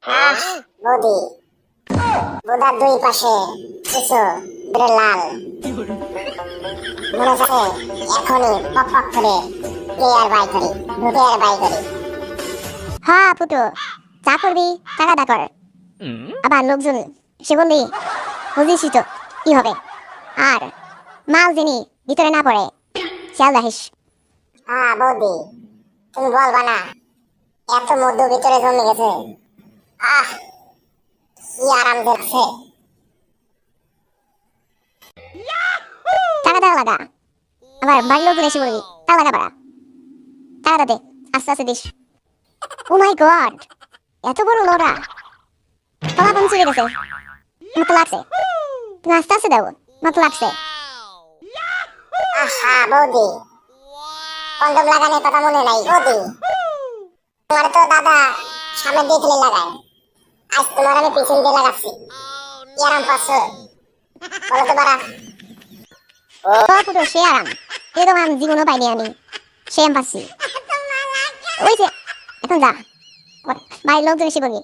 বৌদি, বোদার দুই পাশে কিছু বেড়ে লাল মনে হচ্ছে এখনই পক পক করে আর বাই করি, ঢুকে আর বাই করি। হ্যাঁ ফুটো, চা করবি টাকা দা কর। আবার লোকজন সে বললি বুঝিসই তো কি হবে। আর মাল যিনি ভিতরে না পড়ে খেয়াল রাখিস। হ্যাঁ বৌদি, তুমি বলবা না, এত মধু ভিতরে জমে গেছে। আহ, কি আরাম দেখছে। টাকা টাকা লাগা, আবার বাড়ির লোকজন এসে বলবি টাকা লাগা পারা। টাকাটা দে, আস্তে আস্তে দিস। ও মাই গড, এত বড় লোরা তলা পৌঁছে গেছে। মতো লাগছে, তুমি আস্তে আস্তে দাও, মতো লাগছে। আহা বৌদি, কন্ডম লাগানোর কথা মনে নাই বৌদি। তোমার তো দাদা সামনে দিয়ে খেলে লাগায়, আজ তোমার আমি পিছন দিয়ে লাগাচ্ছি। কি আরাম পাচ্ছ বলো তো বারা। ও ফুটো, সে আরাম এরকম আরাম জীবনও পাইনি আমি। সে আরাম পাচ্ছি। ওই যে এখন যা, বাড়ির লোকজন এসে বলবি